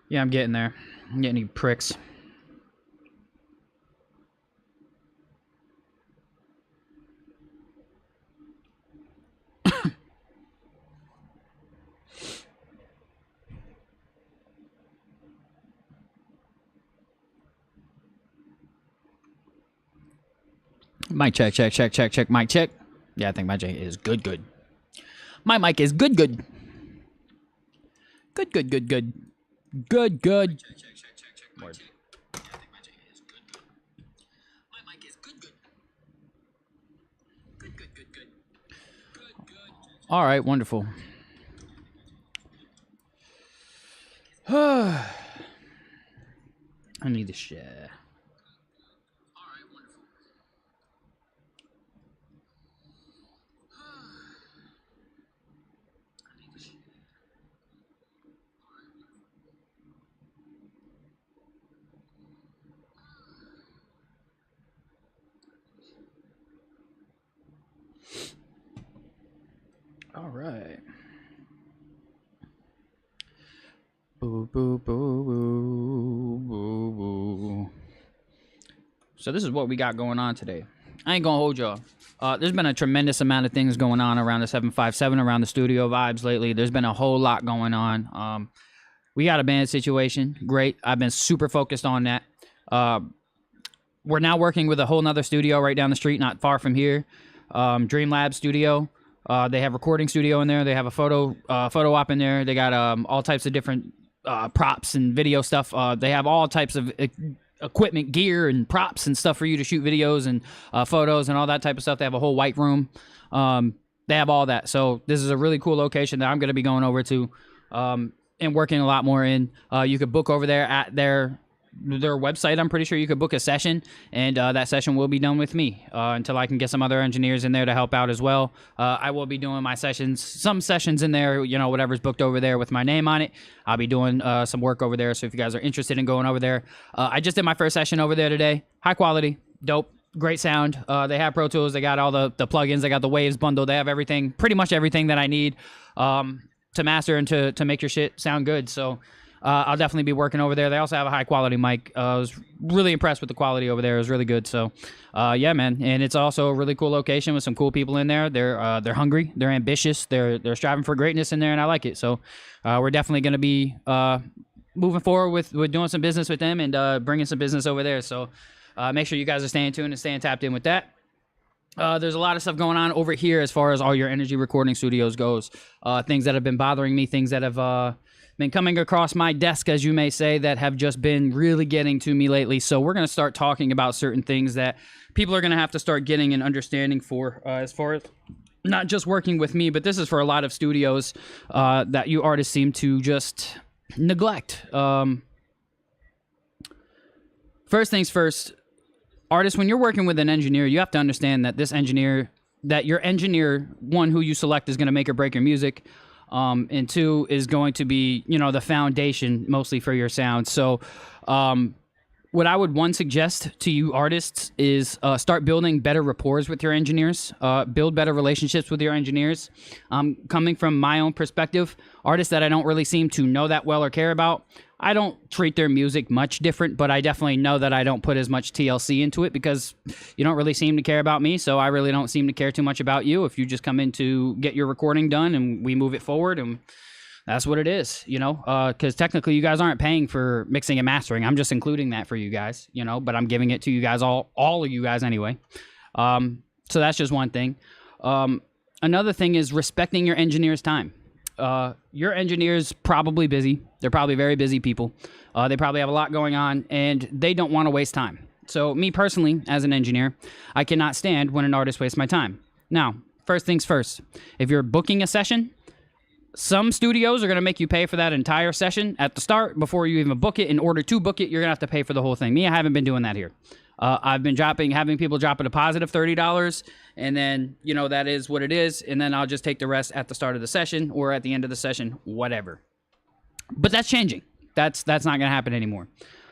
Yeah, I'm getting there. I'm getting you pricks. Mic check, check, check, check, check, mic check. Yeah, I think my mic is good, good. My mic is good, good. Good, good, good, good. Good, good. Check, check, check, check, check, mic check. Yeah, I think my mic is good, good. My mic is good, good. Good, good, good, good. Good, good. All right, wonderful. I need to share. All right. Boo, boo, boo, boo, boo, boo. So this is what we got going on today. I ain't gonna hold y'all. There's been a tremendous amount of things going on around the 757, around the studio vibes lately. There's been a whole lot going on. We got a band situation. Great. I've been super focused on that. We're now working with a whole nother studio right down the street, not far from here. Dream Lab Studio. They have recording studio in there. They have a photo op in there. They got all types of different props and video stuff. They have all types of equipment, gear, and props and stuff for you to shoot videos and photos and all that type of stuff. They have a whole white room. They have all that. So this is a really cool location that I'm going to be going over to and working a lot more in. You could book over there at their website. I'm pretty sure you could book a session, and that session will be done with me until I can get some other engineers in there to help out as well. I will be doing my sessions, some sessions in there, you know, whatever's booked over there with my name on it. I'll be doing some work over there, so if you guys are interested in going over there. I just did my first session over there today. High quality, dope, great sound. They have Pro Tools. They got all the plugins. They got the Waves bundle. They have everything, pretty much everything that I need to master and to make your shit sound good. So I'll definitely be working over there. They also have a high quality mic. I was really impressed with the quality over there. It was really good. So, yeah, man. And it's also a really cool location with some cool people in there. They're hungry. They're ambitious. They're striving for greatness in there, and I like it. So, we're definitely going to be moving forward with doing some business with them and bringing some business over there. So, make sure you guys are staying tuned and staying tapped in with that. There's a lot of stuff going on over here as far as all your energy recording studios goes. Things that have been bothering me, things that have been coming across my desk, as you may say, that have just been really getting to me lately. So we're going to start talking about certain things that people are going to have to start getting an understanding for, as far as not just working with me, but this is for a lot of studios that you artists seem to just neglect. First things first, artists, when you're working with an engineer, you have to understand that your engineer, one, who you select is going to make or break your music. And two is going to be, you know, the foundation mostly for your sound. So, what I would suggest to you artists is start building better rapport with your engineers, build better relationships with your engineers. Coming from my own perspective, artists that I don't really seem to know that well or care about, I don't treat their music much different, but I definitely know that I don't put as much TLC into it because you don't really seem to care about me, so I really don't seem to care too much about you. If you just come in to get your recording done and we move it forward, and that's what it is, you know, because technically you guys aren't paying for mixing and mastering. I'm just including that for you guys, you know, but I'm giving it to you guys, all of you guys anyway. So that's just one thing. Another thing is respecting your engineer's time. Your engineer's probably busy. They're probably very busy people. They probably have a lot going on, and they don't want to waste time. So me personally, as an engineer, I cannot stand when an artist wastes my time. Now, first things first, if you're booking a session, some studios are going to make you pay for that entire session at the start before you even book it. In order to book it, you're going to have to pay for the whole thing. Me, I haven't been doing that here. I've been having people drop a deposit of $30, and then, you know, that is what it is, and then I'll just take the rest at the start of the session or at the end of the session, whatever. But that's changing. That's not going to happen anymore.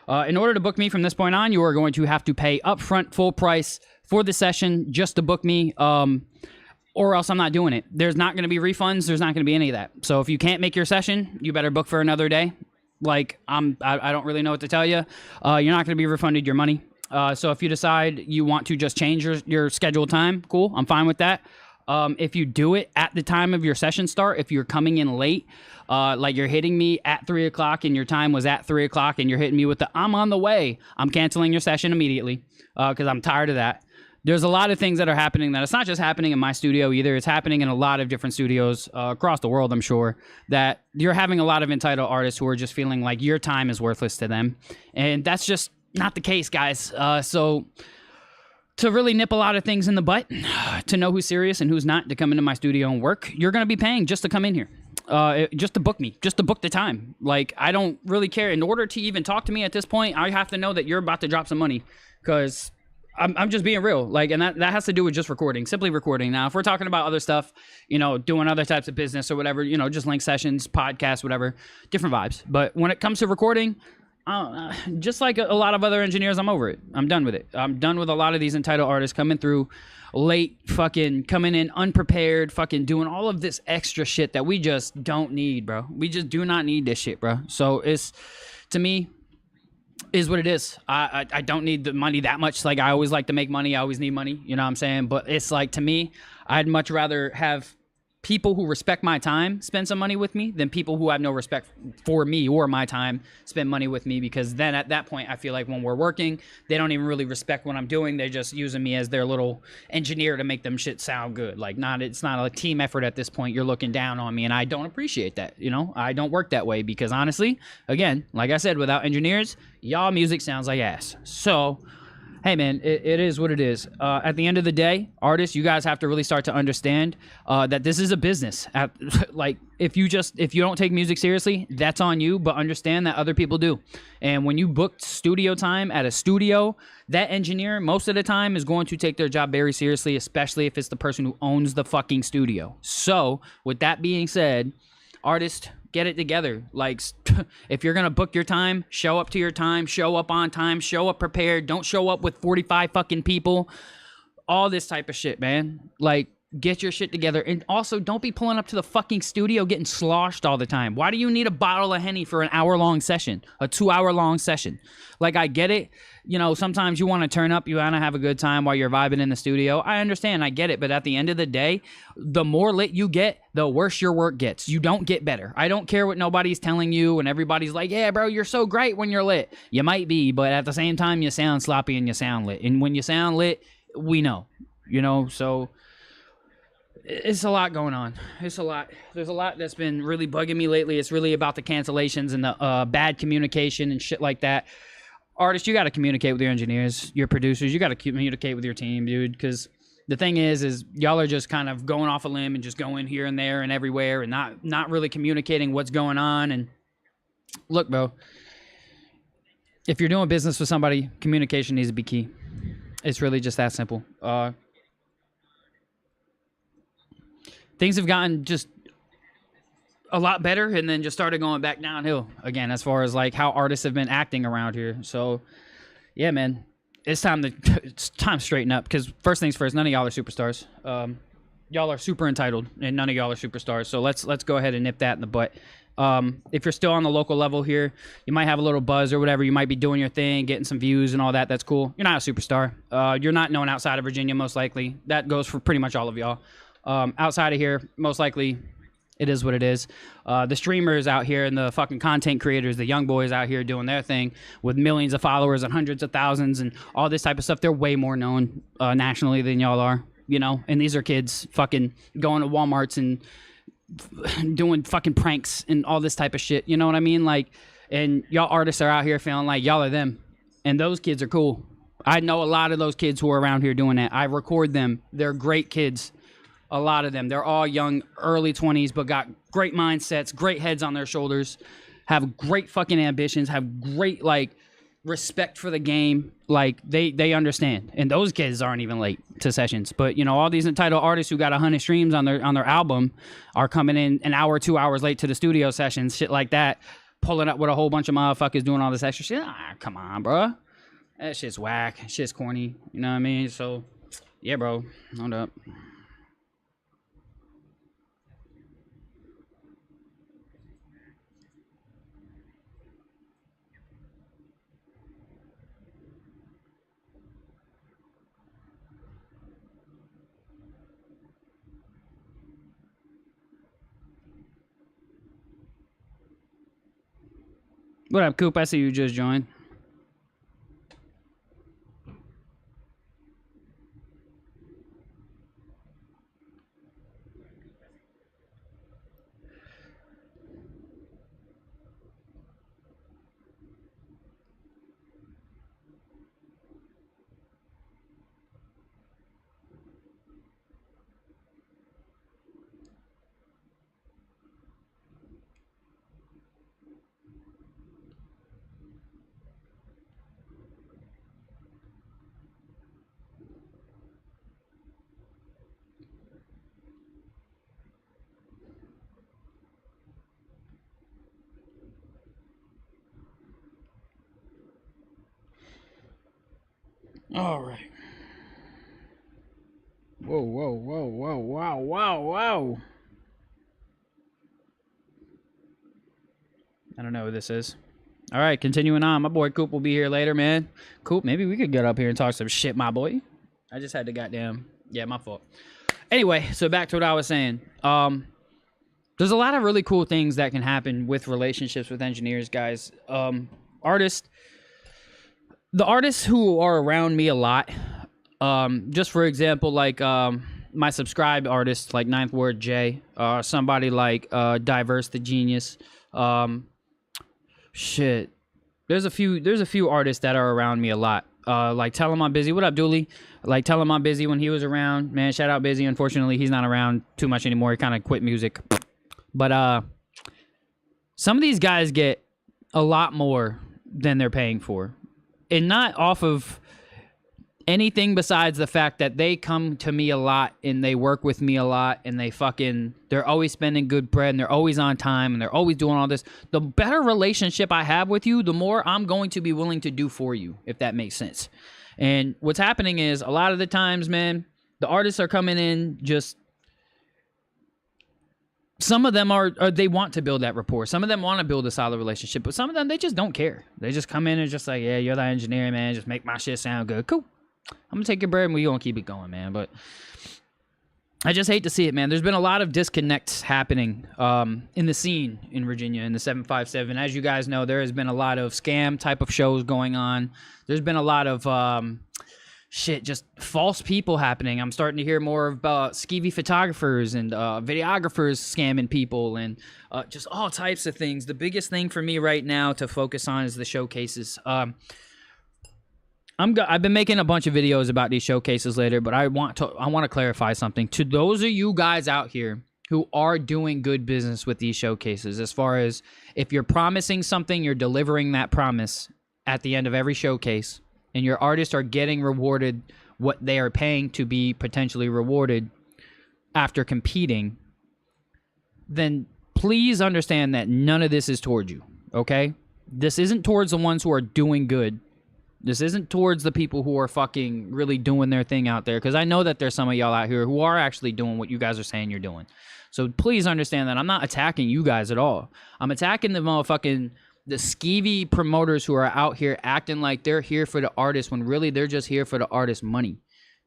In order to book me from this point on, you are going to have to pay upfront full price for the session just to book me. or else I'm not doing it. There's not going to be refunds. There's not going to be any of that. So if you can't make your session, you better book for another day. Like, I don't really know what to tell you. You're not going to be refunded your money. So if you decide you want to just change your scheduled time, cool, I'm fine with that. If you do it at the time of your session start, if you're coming in late, like you're hitting me at 3 o'clock and your time was at 3 o'clock and you're hitting me with the I'm on the way, I'm canceling your session immediately because I'm tired of that. There's a lot of things that are happening that it's not just happening in my studio either. It's happening in a lot of different studios across the world, I'm sure, that you're having a lot of entitled artists who are just feeling like your time is worthless to them. And that's just not the case, guys. So to really nip a lot of things in the butt, to know who's serious and who's not, to come into my studio and work, you're going to be paying just to come in here. Just to book me, just to book the time. Like, I don't really care. In order to even talk to me at this point, I have to know that you're about to drop some money, because I'm just being real. Like, and that has to do with just recording, simply recording. Now, if we're talking about other stuff, you know, doing other types of business or whatever, you know, just link sessions, podcasts, whatever, different vibes. But when it comes to recording, just like a lot of other engineers, I'm over it. I'm done with it. I'm done with a lot of these entitled artists coming through late, fucking coming in unprepared, fucking doing all of this extra shit that we just don't need, bro. We just do not need this shit, bro. So it's, to me, is what it is. I don't need the money that much. Like, I always like to make money. I always need money. You know what I'm saying? But it's like, to me, I'd much rather have people who respect my time spend some money with me than people who have no respect for me or my time spend money with me, because then at that point I feel like when we're working, they don't even really respect what I'm doing. They're just using me as their little engineer to make them shit sound good. Like, it's not a team effort at this point. You're looking down on me, and I don't appreciate that. You know, I don't work that way, because honestly, again, like I said, without engineers, y'all music sounds like ass. So hey, man, it is what it is. At the end of the day, artists, you guys have to really start to understand that this is a business. Like, if you don't take music seriously, that's on you, but understand that other people do. And when you book studio time at a studio, that engineer, most of the time, is going to take their job very seriously, especially if it's the person who owns the fucking studio. So, with that being said, artists, get it together. Like, if you're gonna book your time, show up to your time, show up on time, show up prepared. Don't show up with 45 fucking people. All this type of shit, man. Like, get your shit together. And also, don't be pulling up to the fucking studio getting sloshed all the time. Why do you need a bottle of Henny for an hour-long session? A 2-hour-long session? Like, I get it. You know, sometimes you want to turn up, you want to have a good time while you're vibing in the studio. I understand, I get it. But at the end of the day, the more lit you get, the worse your work gets. You don't get better. I don't care what nobody's telling you, and everybody's like, yeah, bro, you're so great when you're lit. You might be, but at the same time, you sound sloppy and you sound lit. And when you sound lit, we know. You know, so it's a lot going on. It's a lot. There's a lot that's been really bugging me lately. It's really about the cancellations and the bad communication and shit like that. Artists, you got to communicate with your engineers, your producers. You got to communicate with your team, dude, because the thing is y'all are just kind of going off a limb and just going here and there and everywhere and not really communicating what's going on. And look, bro, if you're doing business with somebody, communication needs to be key. It's really just that simple. Things have gotten just a lot better and then just started going back downhill again as far as like how artists have been acting around here. So yeah, man, it's time to straighten up, because first things first, none of y'all are superstars. Y'all are super entitled and none of y'all are superstars. So let's go ahead and nip that in the butt. If you're still on the local level here, you might have a little buzz or whatever. You might be doing your thing, getting some views and all that. That's cool. You're not a superstar. You're not known outside of Virginia, most likely. That goes for pretty much all of y'all. Outside of here, most likely, it is what it is. The streamers out here and the fucking content creators, the young boys out here doing their thing with millions of followers and hundreds of thousands and all this type of stuff, they're way more known nationally than y'all are, you know? And these are kids fucking going to Walmarts and doing fucking pranks and all this type of shit, you know what I mean? Like, and y'all artists are out here feeling like y'all are them. And those kids are cool. I know a lot of those kids who are around here doing that. I record them. They're great kids. A lot of them. They're all young, early 20s, but got great mindsets, great heads on their shoulders, have great fucking ambitions, have great, like, respect for the game. Like, they understand. And those kids aren't even late to sessions. But, you know, all these entitled artists who got 100 streams on their album are coming in an hour, 2 hours late to the studio sessions, shit like that, pulling up with a whole bunch of motherfuckers doing all this extra shit. Ah, come on, bro. That shit's whack. Shit's corny. You know what I mean? So, yeah, bro. Hold up. What up, Coop? I see you just joined. All right. Whoa, whoa, whoa, whoa, wow, wow, wow. I don't know who this is. All right, continuing on. My boy Coop will be here later, man. Coop, maybe we could get up here and talk some shit, my boy. I just had to goddamn... Yeah, my fault. Anyway, so back to what I was saying. There's a lot of really cool things that can happen with relationships with engineers, guys. Artists... The artists who are around me a lot, just for example, like my subscribed artists, like Ninth Word J, somebody like Diverse the Genius. Shit, there's a few artists that are around me a lot. Like Tell Him I'm Busy. What up, Dooley? Like Tell Him I'm Busy when he was around. Man, shout out Busy. Unfortunately, he's not around too much anymore. He kind of quit music. But some of these guys get a lot more than they're paying for. And not off of anything besides the fact that they come to me a lot and they work with me a lot and they're always spending good bread and they're always on time and they're always doing all this. The better relationship I have with you, the more I'm going to be willing to do for you, if that makes sense. And what's happening is a lot of the times, man, the artists are coming in just... Some of them they want to build that rapport. Some of them want to build a solid relationship, but some of them, they just don't care. They just come in and just like, yeah, you're the engineer, man. Just make my shit sound good. Cool. I'm going to take your bread and we're going to keep it going, man. But I just hate to see it, man. There's been a lot of disconnects happening in the scene in Virginia, in the 757. As you guys know, there has been a lot of scam type of shows going on. There's been a lot of... just false people happening. I'm starting to hear more about skeevy photographers and videographers scamming people and just all types of things. The biggest thing for me right now to focus on is the showcases. I've been making a bunch of videos about these showcases later, but I want to clarify something to those of you guys out here who are doing good business with these showcases. As far as if you're promising something, you're delivering that promise at the end of every showcase. And your artists are getting rewarded what they are paying to be potentially rewarded after competing, then please understand that none of this is towards you, okay? This isn't towards the ones who are doing good. This isn't towards the people who are fucking really doing their thing out there, because I know that there's some of y'all out here who are actually doing what you guys are saying you're doing. So please understand that I'm not attacking you guys at all. I'm attacking the skeevy promoters who are out here acting like they're here for the artist when really they're just here for the artist money.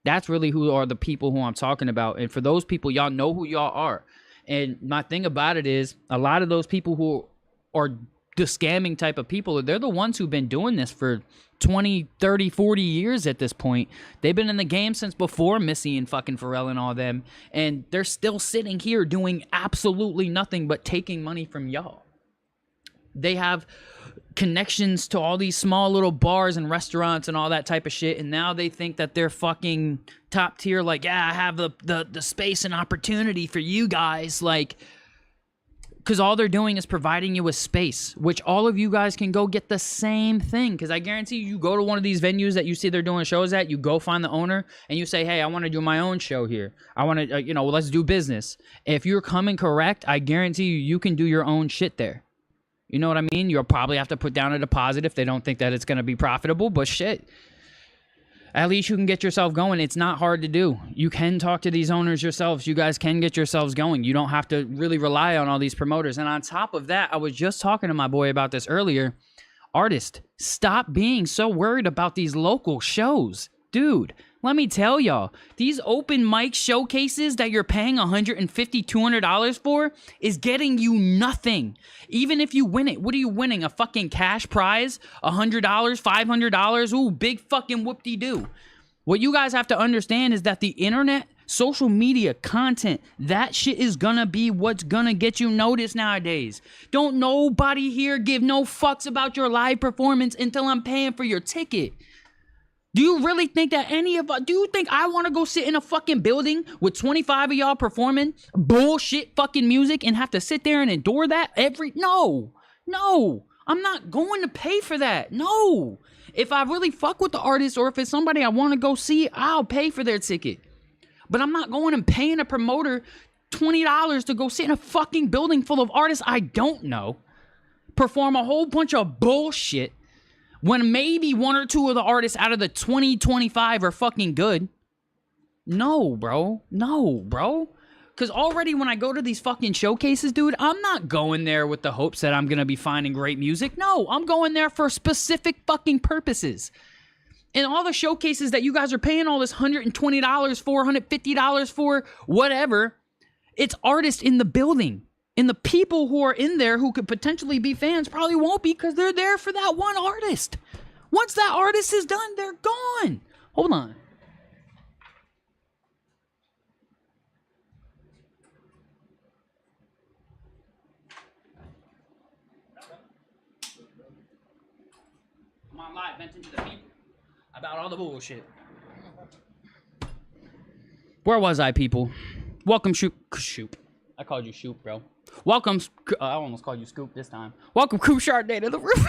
That's really who are the people who I'm talking about. And for those people, y'all know who y'all are. And my thing about it is a lot of those people who are the scamming type of people, they're the ones who've been doing this for 20, 30, 40 years at this point. They've been in the game since before Missy and fucking Pharrell and all them. And they're still sitting here doing absolutely nothing but taking money from y'all. They have connections to all these small little bars and restaurants and all that type of shit, and now they think that they're fucking top tier, like, yeah, I have the space and opportunity for you guys, like, because all they're doing is providing you with space, which all of you guys can go get the same thing, because I guarantee you go to one of these venues that you see they're doing shows at, you go find the owner, and you say, hey, I want to do my own show here. I want to, let's do business. If you're coming correct, I guarantee you can do your own shit there. You know what I mean? You'll probably have to put down a deposit if they don't think that it's going to be profitable, but shit. At least you can get yourself going. It's not hard to do. You can talk to these owners yourselves. You guys can get yourselves going. You don't have to really rely on all these promoters. And on top of that, I was just talking to my boy about this earlier. Artist, stop being so worried about these local shows. Dude, Let me tell y'all, these open mic showcases that you're paying $150, $200 for is getting you nothing. Even if you win it, what are you winning? A fucking cash prize? $100, $500? Ooh, big fucking whoop-de-doo. What you guys have to understand is that the internet, social media, content, that shit is gonna be what's gonna get you noticed nowadays. Don't nobody here give no fucks about your live performance until I'm paying for your ticket. Do you really think that do you think I want to go sit in a fucking building with 25 of y'all performing bullshit fucking music and have to sit there and endure that no, I'm not going to pay for that. No, if I really fuck with the artist or if it's somebody I want to go see, I'll pay for their ticket. But I'm not going and paying a promoter $20 to go sit in a fucking building full of artists I don't know, perform a whole bunch of bullshit, when maybe one or two of the artists out of the 20, 25 are fucking good. No, bro. Because already when I go to these fucking showcases, dude, I'm not going there with the hopes that I'm going to be finding great music. No, I'm going there for specific fucking purposes. And all the showcases that you guys are paying all this $120, $450 for, whatever, it's artists in the building. And the people who are in there who could potentially be fans probably won't be because they're there for that one artist. Once that artist is done, they're gone. Hold on. I'm on live venting to the people about all the bullshit. Where was I, people? Welcome, Shoop. I called you Shoop, bro. Welcome, I almost called you Scoop this time. Welcome, Coop Chardonnay to the roof.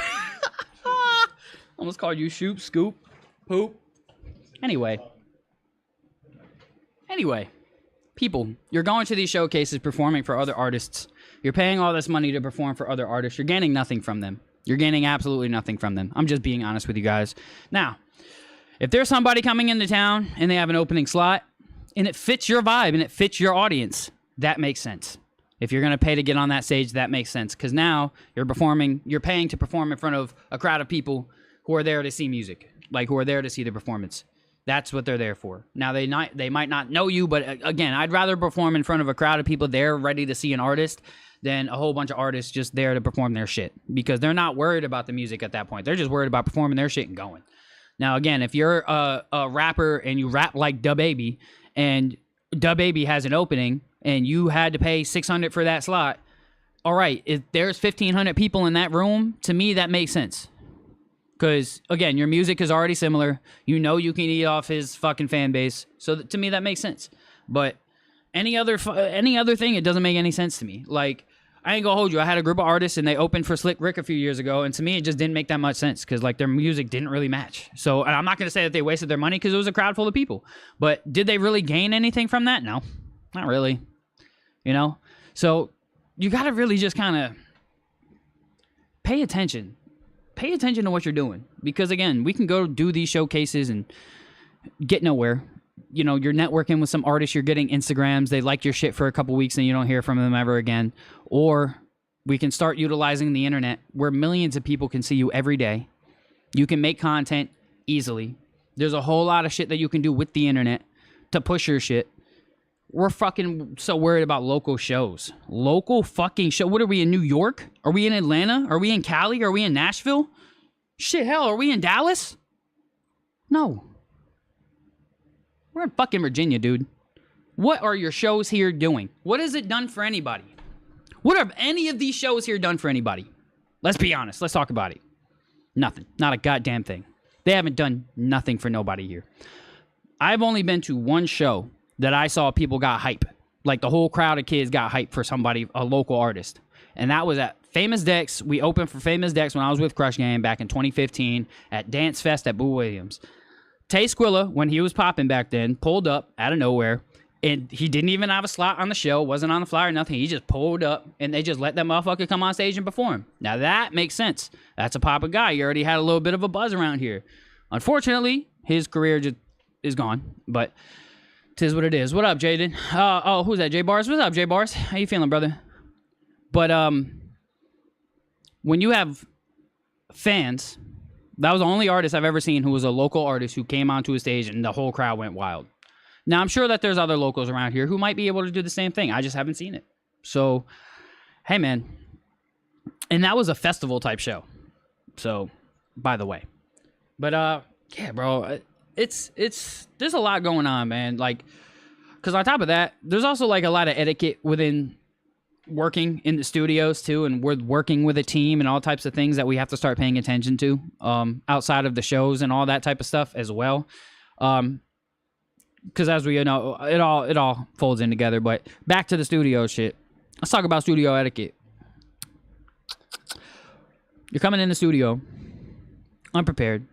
Almost called you Shoop, Scoop, Poop. Anyway, people, you're going to these showcases performing for other artists. You're paying all this money to perform for other artists. You're gaining nothing from them. You're gaining absolutely nothing from them. I'm just being honest with you guys. Now, if there's somebody coming into town and they have an opening slot and it fits your vibe and it fits your audience, that makes sense. If you're going to pay to get on that stage, that makes sense. Because now you're paying to perform in front of a crowd of people who are there to see music. Like, who are there to see the performance. That's what they're there for. Now, they might not know you, but again, I'd rather perform in front of a crowd of people there ready to see an artist than a whole bunch of artists just there to perform their shit. Because they're not worried about the music at that point. They're just worried about performing their shit and going. Now, again, if you're a rapper and you rap like DaBaby, and DaBaby has an opening, and you had to pay $600 for that slot, all right, if there's 1,500 people in that room, to me, that makes sense. Because, again, your music is already similar. You know you can eat off his fucking fan base. So, to me, that makes sense. But any other thing, it doesn't make any sense to me. Like, I ain't gonna hold you. I had a group of artists, and they opened for Slick Rick a few years ago, and to me, it just didn't make that much sense, because, like, their music didn't really match. So, and I'm not gonna say that they wasted their money, because it was a crowd full of people. But did they really gain anything from that? No. Not really. You know? So, you gotta really just kind of pay attention. Pay attention to what you're doing. Because, again, we can go do these showcases and get nowhere. You know, you're networking with some artists, you're getting Instagrams, they like your shit for a couple weeks and you don't hear from them ever again. Or we can start utilizing the internet where millions of people can see you every day. You can make content easily. There's a whole lot of shit that you can do with the internet to push your shit. We're fucking so worried about local shows. Local fucking show. What are we, in New York? Are we in Atlanta? Are we in Cali? Are we in Nashville? Shit, hell, are we in Dallas? No. We're in fucking Virginia, dude. What are your shows here doing? What has it done for anybody? What have any of these shows here done for anybody? Let's be honest. Let's talk about it. Nothing. Not a goddamn thing. They haven't done nothing for nobody here. I've only been to one show that I saw people got hype. Like, the whole crowd of kids got hype for somebody, a local artist. And that was at Famous Dex. We opened for Famous Dex when I was with Crush Game back in 2015 at Dance Fest at Boo Williams. Tay Squilla, when he was popping back then, pulled up out of nowhere. And he didn't even have a slot on the show, wasn't on the flyer, nothing. He just pulled up, and they just let that motherfucker come on stage and perform. Now, that makes sense. That's a poppin' guy. He already had a little bit of a buzz around here. Unfortunately, his career just is gone, but 'tis what it is. What up, Jaden? Oh, who's that? J Bars? What's up, J Bars? How you feeling, brother? But when you have fans That was the only artist I've ever seen who was a local artist who came onto a stage and the whole crowd went wild. Now, I'm sure that there's other locals around here who might be able to do the same thing. I just haven't seen it. So, hey, man. And that was a festival type show. So, by the way. But, yeah, bro. It's there's a lot going on, man. Like, because on top of that, there's also, like, a lot of etiquette within working in the studios, too. And we're working with a team and all types of things that we have to start paying attention to outside of the shows and all that type of stuff as well. Because as we know, it all folds in together. But back to the studio shit. Let's talk about studio etiquette. You're coming in the studio unprepared,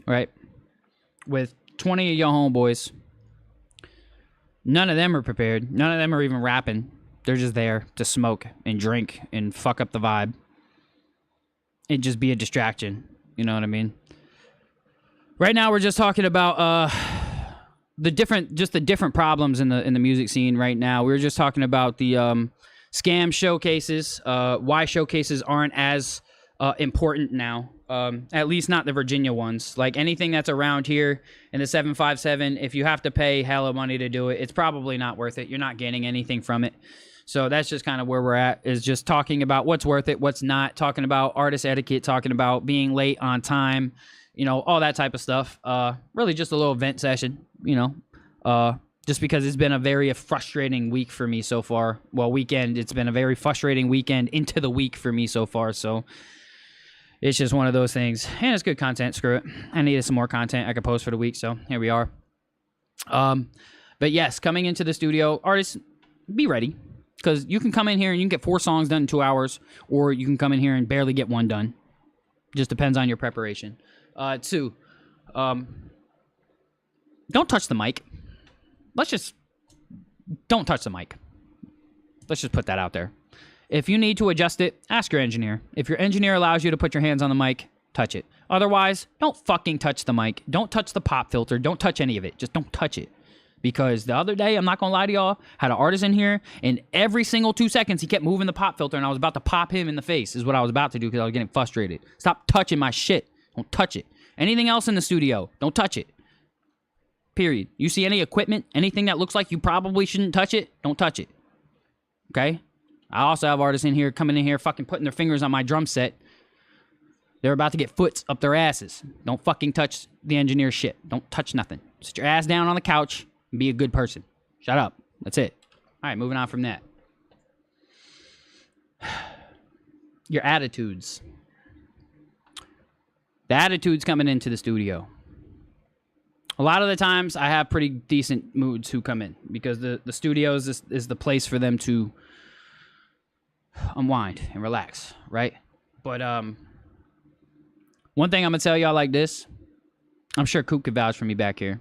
right? With 20 of your homeboys. None of them are prepared. None of them are even rapping. They're just there to smoke and drink and fuck up the vibe. And just be a distraction. You know what I mean? Right now we're just talking about the different problems in the music scene right now. We were just talking about the scam showcases, why showcases aren't as important now, at least not the Virginia ones. Like anything that's around here in the 757, if you have to pay hella money to do it, it's probably not worth it. You're not getting anything from it. So that's just kind of where we're at, is just talking about what's worth it, what's not, talking about artist etiquette, talking about being late on time, you know, all that type of stuff. Really just a little vent session, you know, just because it's been a very frustrating week for me so far. Well, weekend. It's been a very frustrating weekend into the week for me so far. So it's just one of those things. And it's good content. Screw it. I needed some more content I could post for the week. So here we are. But yes, coming into the studio, artists, be ready. Because you can come in here and you can get 4 songs done in 2 hours. Or you can come in here and barely get 1 done. Just depends on your preparation. 2, don't touch the mic. Don't touch the mic. Let's just put that out there. If you need to adjust it, ask your engineer. If your engineer allows you to put your hands on the mic, touch it. Otherwise, don't fucking touch the mic. Don't touch the pop filter. Don't touch any of it. Just don't touch it. Because the other day, I'm not going to lie to y'all, had an artist in here, and every single 2 seconds, he kept moving the pop filter, and I was about to pop him in the face, is what I was about to do because I was getting frustrated. Stop touching my shit. Don't touch it. Anything else in the studio, don't touch it. Period. You see any equipment, anything that looks like you probably shouldn't touch it, don't touch it. Okay? I also have artists in here coming in here fucking putting their fingers on my drum set. They're about to get foots up their asses. Don't fucking touch the engineer's shit. Don't touch nothing. Sit your ass down on the couch and be a good person. Shut up. That's it. All right, moving on from that. Your attitudes. The attitudes coming into the studio. A lot of the times, I have pretty decent moods who come in because the studios is the place for them to unwind and relax, right? But one thing I'm gonna tell y'all like this, I'm sure Coop could vouch for me back here.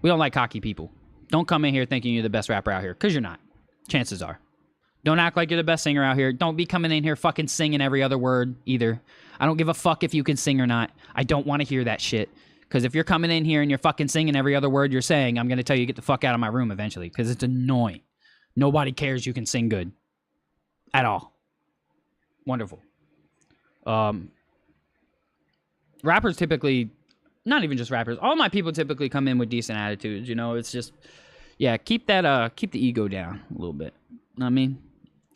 We don't like cocky people. Don't come in here thinking you're the best rapper out here, because you're not. Chances are. Don't act like you're the best singer out here. Don't be coming in here fucking singing every other word either. I don't give a fuck if you can sing or not. I don't want to hear that shit. Because if you're coming in here and you're fucking singing every other word you're saying, I'm going to tell you get the fuck out of my room eventually. Because it's annoying. Nobody cares you can sing good. At all. Wonderful. Rappers typically, not even just rappers, all my people typically come in with decent attitudes. You know, it's just, yeah, keep the ego down a little bit. You know what I mean?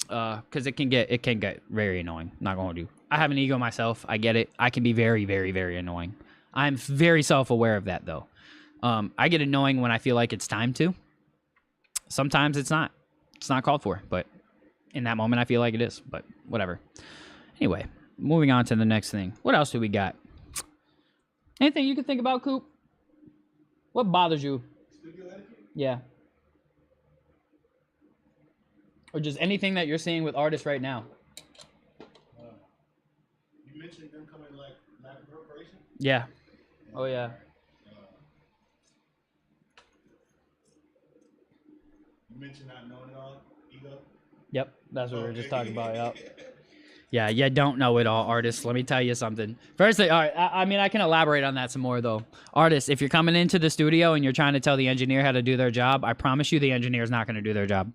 Because it can get very annoying. Not going to do. I have an ego myself. I get it. I can be very, very, very annoying. I'm very self-aware of that, though. I get annoying when I feel like it's time to. Sometimes it's not. It's not called for, but in that moment, I feel like it is. But whatever. Anyway, moving on to the next thing. What else do we got? Anything you can think about, Coop? What bothers you? Studio etiquette? Yeah. Or just anything that you're seeing with artists right now. You mentioned them coming like Latin preparation? Yeah. Oh, yeah. You mentioned not knowing it all, ego? Yep, that's what we were just talking about, yep. Yeah, you don't know it all, artists. Let me tell you something. Firstly, all right, I mean, I can elaborate on that some more, though. Artists, if you're coming into the studio and you're trying to tell the engineer how to do their job, I promise you the engineer's not going to do their job.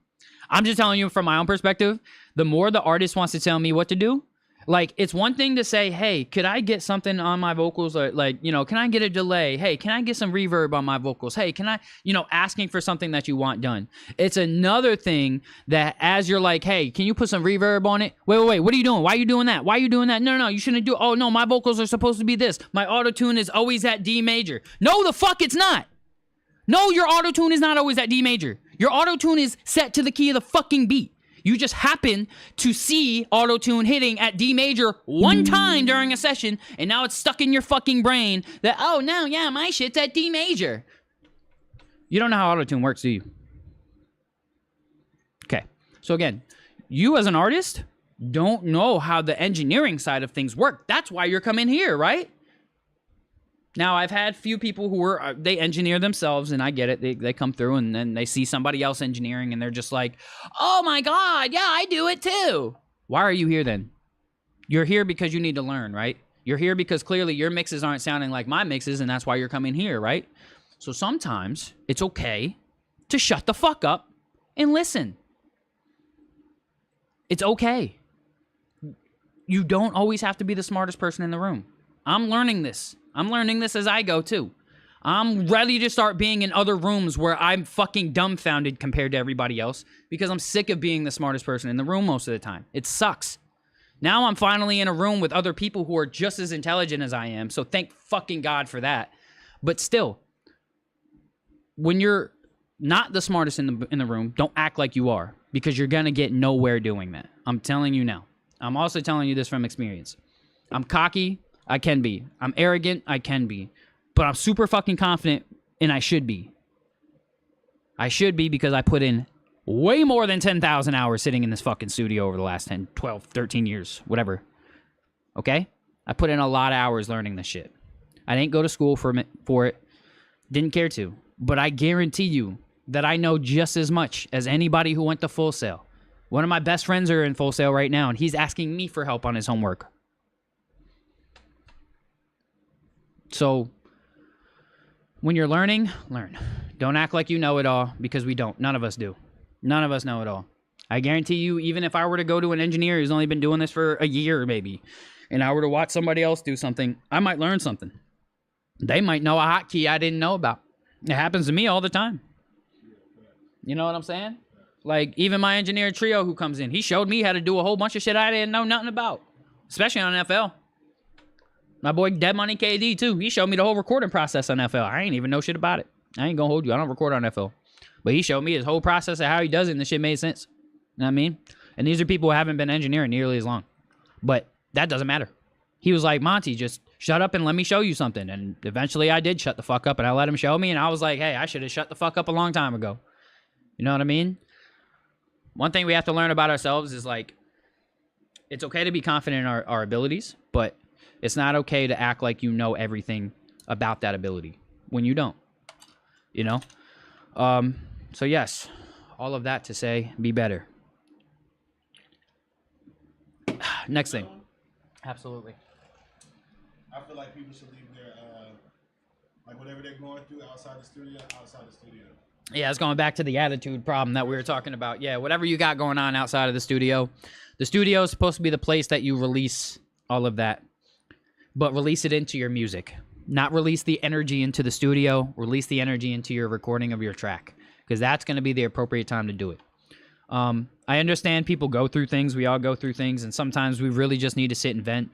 I'm just telling you from my own perspective, the more the artist wants to tell me what to do, Like, it's one thing to say, hey, could I get something on my vocals? Or, like, you know, can I get a delay? Hey, can I get some reverb on my vocals? Hey, can I, you know, asking for something that you want done. It's another thing that as you're like, hey, can you put some reverb on it? Wait, what are you doing? Why are you doing that? Why are you doing that? No, you shouldn't do, oh, no, my vocals are supposed to be this. My auto-tune is always at D major. No, the fuck it's not. No, your auto-tune is not always at D major. Your auto-tune is set to the key of the fucking beat. You just happen to see auto-tune hitting at D major one time during a session, and now it's stuck in your fucking brain that, oh, no, yeah, my shit's at D major. You don't know how auto-tune works, do you? Okay. So again, you as an artist don't know how the engineering side of things work. That's why you're coming here, right? Now, I've had few people who are, they engineer themselves, and I get it. They come through, and then they see somebody else engineering, and they're just like, oh my God, yeah, I do it too. Why are you here then? You're here because you need to learn, right? You're here because clearly your mixes aren't sounding like my mixes, and that's why you're coming here, right? So sometimes it's okay to shut the fuck up and listen. It's okay. You don't always have to be the smartest person in the room. I'm learning this. I'm learning this as I go, too. I'm ready to start being in other rooms where I'm fucking dumbfounded compared to everybody else because I'm sick of being the smartest person in the room most of the time. It sucks. Now I'm finally in a room with other people who are just as intelligent as I am, so thank fucking God for that. But still, when you're not the smartest in the room, don't act like you are because you're going to get nowhere doing that. I'm telling you now. I'm also telling you this from experience. I'm cocky. I can be. I'm arrogant. I can be. But I'm super fucking confident, and I should be. I should be because I put in way more than 10,000 hours sitting in this fucking studio over the last 10, 12, 13 years, whatever. Okay? I put in a lot of hours learning this shit. I didn't go to school for it. Didn't care to. But I guarantee you that I know just as much as anybody who went to Full Sail. One of my best friends are in Full Sail right now, and he's asking me for help on his homework. So, when you're learning, learn. Don't act like you know it all, because we don't. None of us do. None of us know it all. I guarantee you, even if I were to go to an engineer who's only been doing this for a year, maybe, and I were to watch somebody else do something, I might learn something. They might know a hotkey I didn't know about. It happens to me all the time. You know what I'm saying? Like, even my engineer Trio who comes in, he showed me how to do a whole bunch of shit I didn't know nothing about, especially on FL. My boy Dead Money KD, too. He showed me the whole recording process on FL. I ain't even know shit about it. I ain't gonna hold you. I don't record on FL. But he showed me his whole process of how he does it, and the shit made sense. You know what I mean? And these are people who haven't been engineering nearly as long. But that doesn't matter. He was like, Monty, just shut up and let me show you something. And eventually I did shut the fuck up, and I let him show me, and I was like, hey, I should have shut the fuck up a long time ago. You know what I mean? One thing we have to learn about ourselves is, like, it's okay to be confident in our abilities, but it's not okay to act like you know everything about that ability when you don't, you know? So yes, all of that to say, be better. Next thing. Absolutely. I feel like people should leave their, like whatever they're going through outside the studio. Yeah, it's going back to the attitude problem that we were talking about. Yeah, whatever you got going on outside of the studio is supposed to be the place that you release all of that. But release it into your music. Not release the energy into the studio. Release the energy into your recording of your track. Because that's going to be the appropriate time to do it. I understand people go through things. We all go through things. And sometimes we really just need to sit and vent.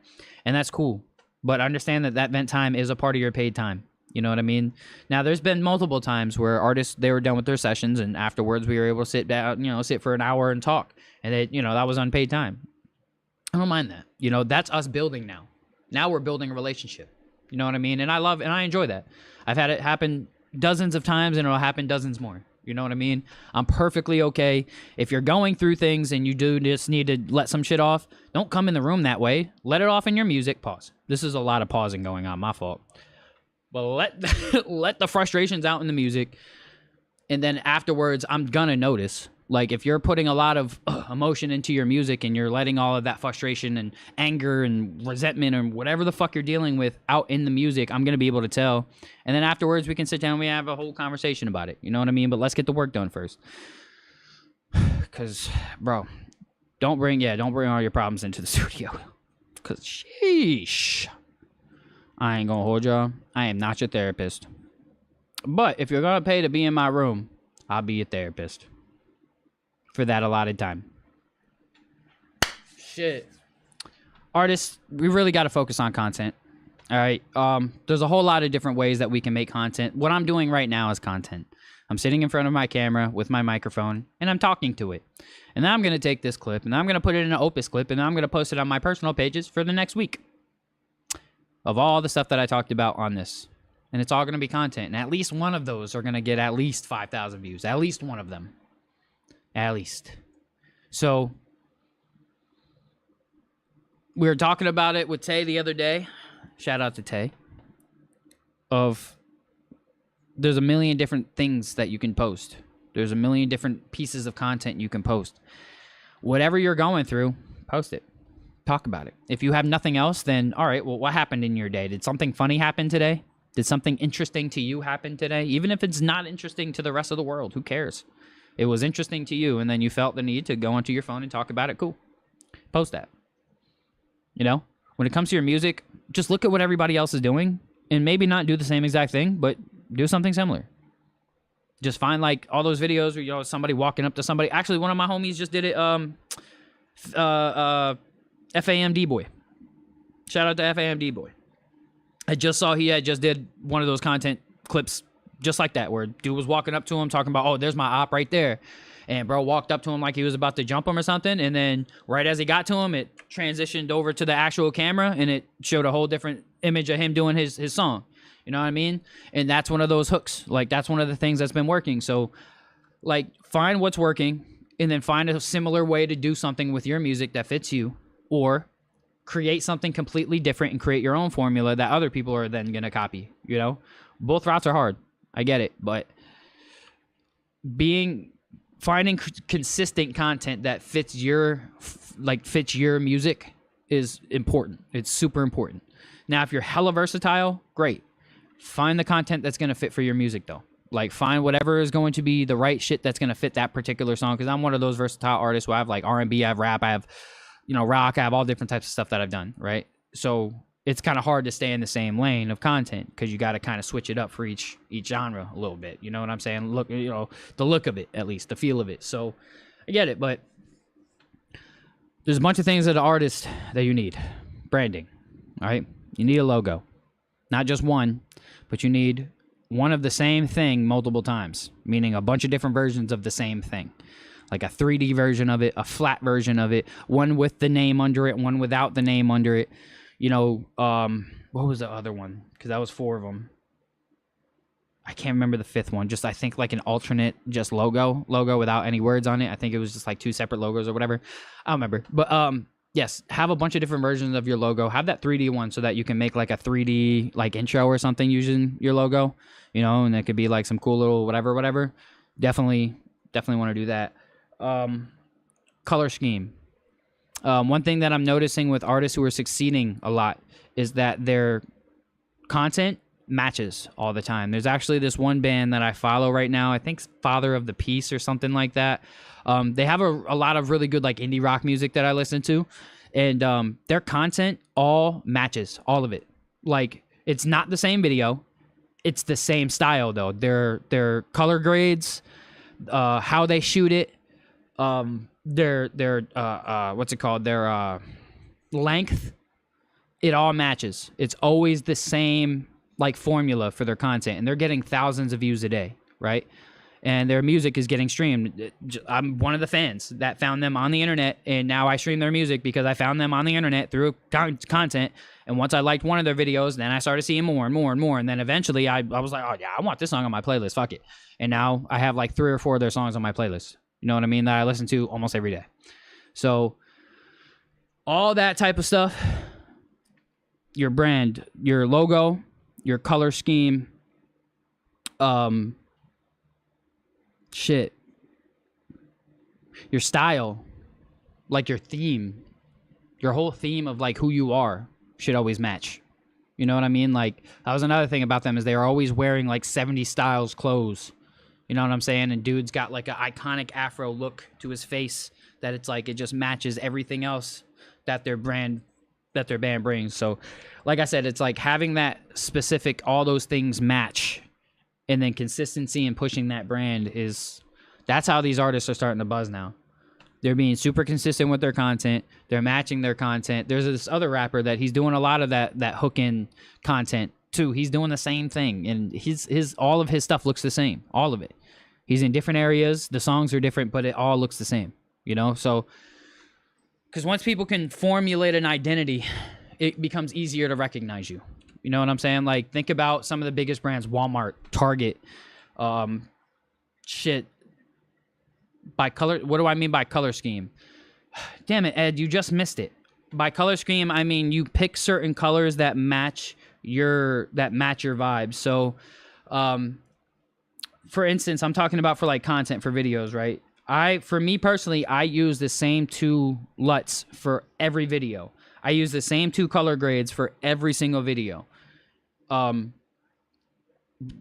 And that's cool. But understand that vent time is a part of your paid time. You know what I mean? Now, there's been multiple times where artists, they were done with their sessions. And afterwards, we were able to sit down, sit for an hour and talk. And, that was unpaid time. I don't mind that. That's us building now. Now we're building a relationship. You know what I mean? And I enjoy that. I've had it happen dozens of times, and it'll happen dozens more. You know what I mean? I'm perfectly okay. If you're going through things and you do just need to let some shit off, don't come in the room that way. Let it off in your music. Pause. This is a lot of pausing going on. My fault. But let the frustrations out in the music. And then afterwards, I'm going to notice. Like, if you're putting a lot of emotion into your music and you're letting all of that frustration and anger and resentment or whatever the fuck you're dealing with out in the music, I'm going to be able to tell. And then afterwards, we can sit down and we have a whole conversation about it. You know what I mean? But let's get the work done first. Because, bro, don't bring all your problems into the studio. Cause sheesh. I ain't gonna hold y'all. I am not your therapist. But if you're gonna pay to be in my room, I'll be your therapist. For that allotted time. Shit. Artists, we really gotta focus on content. Alright. There's a whole lot of different ways that we can make content. What I'm doing right now is content. I'm sitting in front of my camera with my microphone, and I'm talking to it. And then I'm going to take this clip, and then I'm going to put it in an Opus clip, and then I'm going to post it on my personal pages for the next week. Of all the stuff that I talked about on this. And it's all going to be content. And at least one of those are going to get at least 5,000 views. At least one of them. At least. So, we were talking about it with Tay the other day. Shout out to Tay. There's a million different things that you can post. There's a million different pieces of content you can post. Whatever you're going through, post it. Talk about it. If you have nothing else, then all right, well, what happened in your day? Did something funny happen today? Did something interesting to you happen today? Even if it's not interesting to the rest of the world, who cares? It was interesting to you, and then you felt the need to go onto your phone and talk about it. Cool. Post that. You know? When it comes to your music, just look at what everybody else is doing, and maybe not do the same exact thing, but do something similar. Just find like all those videos where, you know, somebody walking up to somebody. Actually, one of my homies just did it. FAMD boy. Shout out to FAMD boy. I just saw he had just did one of those content clips just like that, where dude was walking up to him talking about, oh, there's my op right there. And bro walked up to him like he was about to jump him or something. And then right as he got to him, it transitioned over to the actual camera and it showed a whole different image of him doing his song. You know what I mean? And that's one of those hooks. Like, that's one of the things that's been working. So, like, find what's working and then find a similar way to do something with your music that fits you, or create something completely different and create your own formula that other people are then going to copy, you know? Both routes are hard. I get it. But finding consistent content that fits your music is important. It's super important. Now, if you're hella versatile, great. Find the content that's going to fit for your music, though. Like, find whatever is going to be the right shit that's going to fit that particular song. Because I'm one of those versatile artists who I have, like, R&B, I have rap, I have, you know, rock, I have all different types of stuff that I've done, right? So it's kind of hard to stay in the same lane of content because you got to kind of switch it up for each genre a little bit. You know what I'm saying? Look, you know, the look of it, at least, the feel of it. So I get it, but there's a bunch of things as an artist that you need. Branding, all right? You need a logo. Not just one, but you need one of the same thing multiple times, meaning a bunch of different versions of the same thing. Like a 3D version of it, a flat version of it, one with the name under it, one without the name under it. You know, what was the other one? Because that was 4 of them. I can't remember the 5th one. Just, I think, like an alternate just logo without any words on it. I think it was just like 2 separate logos or whatever. I don't remember. But yes, have a bunch of different versions of your logo. Have that 3D one so that you can make like a 3D like intro or something using your logo, you know, and it could be like some cool little whatever. Definitely want to do that. Color scheme. One thing that I'm noticing with artists who are succeeding a lot is that their content matches all the time. There's actually this one band that I follow right now. I think Father of the Peace or something like that. They have a lot of really good like indie rock music that I listen to, and their content all matches, all of it. Like, it's not the same video, it's the same style though. Their color grades, how they shoot it, their what's it called? Their length, it all matches. It's always the same like formula for their content, and they're getting thousands of views a day, right? And their music is getting streamed. I'm one of the fans that found them on the internet, and now I stream their music because I found them on the internet through content. And once I liked one of their videos, then I started seeing more and more and more. And then eventually I was like, oh yeah, I want this song on my playlist. Fuck it. And now I have like 3 or 4 of their songs on my playlist. You know what I mean? That I listen to almost every day. So all that type of stuff, your brand, your logo, your color scheme, your style, like your theme, your whole theme of like who you are should always match. You know what I mean? Like, that was another thing about them, is they are always wearing like 70 styles clothes. You know what I'm saying? And dude's got like an iconic afro look to his face that it's like it just matches everything else that their brand that their band brings. So, like I said, it's like having that specific, all those things match, and then consistency and pushing that brand that's how these artists are starting to buzz now. They're being super consistent with their content. They're matching their content. There's this other rapper that he's doing a lot of that hook in content too. He's doing the same thing, and all of his stuff looks the same. All of it. He's in different areas. The songs are different, but it all looks the same. You know, so because once people can formulate an identity, it becomes easier to recognize you. You know what I'm saying? Like, think about some of the biggest brands: Walmart, Target, shit. By color, what do I mean by color scheme? Damn it, Ed, you just missed it. By color scheme, I mean you pick certain colors that match your vibe. So, for instance, I'm talking about for like content for videos, right? For me personally, I use the same 2 LUTs for every video. I use the same 2 color grades for every single video.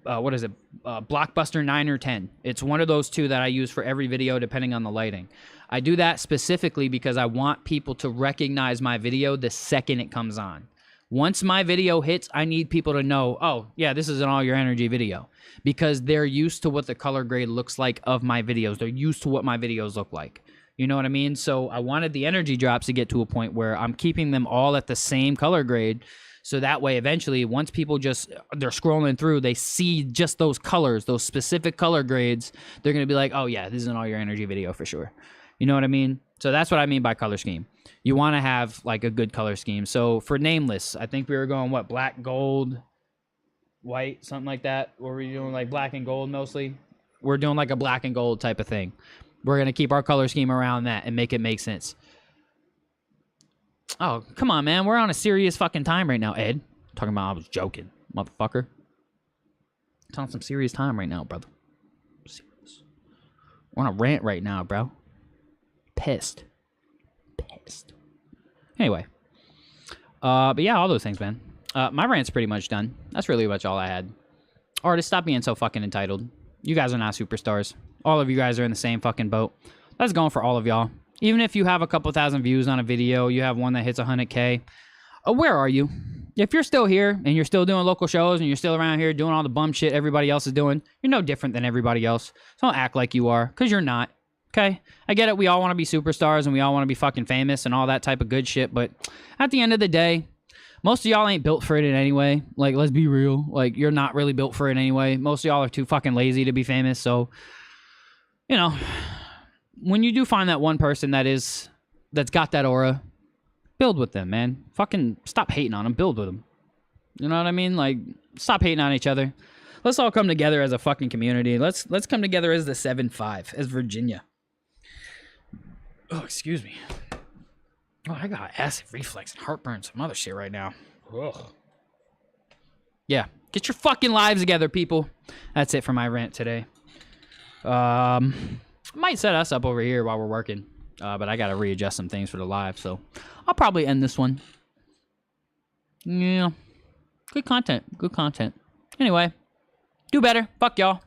What is it? Blockbuster 9 or 10. It's one of those 2 that I use for every video depending on the lighting. I do that specifically because I want people to recognize my video the second it comes on. Once my video hits, I need people to know, oh, yeah, this is an All Your Energy video, because they're used to what the color grade looks like of my videos. They're used to what my videos look like. You know what I mean? So I wanted the energy drops to get to a point where I'm keeping them all at the same color grade. So that way, eventually, once people they're scrolling through, they see just those colors, those specific color grades, they're going to be like, oh, yeah, this is an All Your Energy video for sure. You know what I mean? So that's what I mean by color scheme. You want to have, like, a good color scheme. So for Nameless, I think we were going, what, black, gold, white, something like that? Or were we doing, like, black and gold mostly? We're doing, like, a black and gold type of thing. We're going to keep our color scheme around that and make it make sense. Oh, come on, man. We're on a serious fucking time right now, Ed. Talking about I was joking, motherfucker. It's on some serious time right now, brother. Serious. We're on a rant right now, bro. Pissed. Anyway. But yeah, all those things, man. My rant's pretty much done. That's really much all I had. Artists, stop being so fucking entitled. You guys are not superstars. All of you guys are in the same fucking boat. That's going for all of y'all. Even if you have a couple thousand views on a video, you have one that hits 100K, where are you? If you're still here and you're still doing local shows and you're still around here doing all the bum shit everybody else is doing, you're no different than everybody else. So don't act like you are, because you're not. Okay? I get it. We all want to be superstars and we all want to be fucking famous and all that type of good shit, but at the end of the day, most of y'all ain't built for it in any way. Like, let's be real. Like, you're not really built for it anyway. Most of y'all are too fucking lazy to be famous, so, you know, when you do find that one person that's got that aura, build with them, man. Fucking stop hating on them. Build with them. You know what I mean? Like, stop hating on each other. Let's all come together as a fucking community. Let's come together as the 7-5, as Virginia. Oh, excuse me. Oh, I got acid reflux and heartburn, some other shit right now. Ugh. Yeah, get your fucking lives together, people. That's it for my rant today. Might set us up over here while we're working, but I gotta readjust some things for the live, so I'll probably end this one. Yeah, good content. Anyway, do better. Fuck y'all.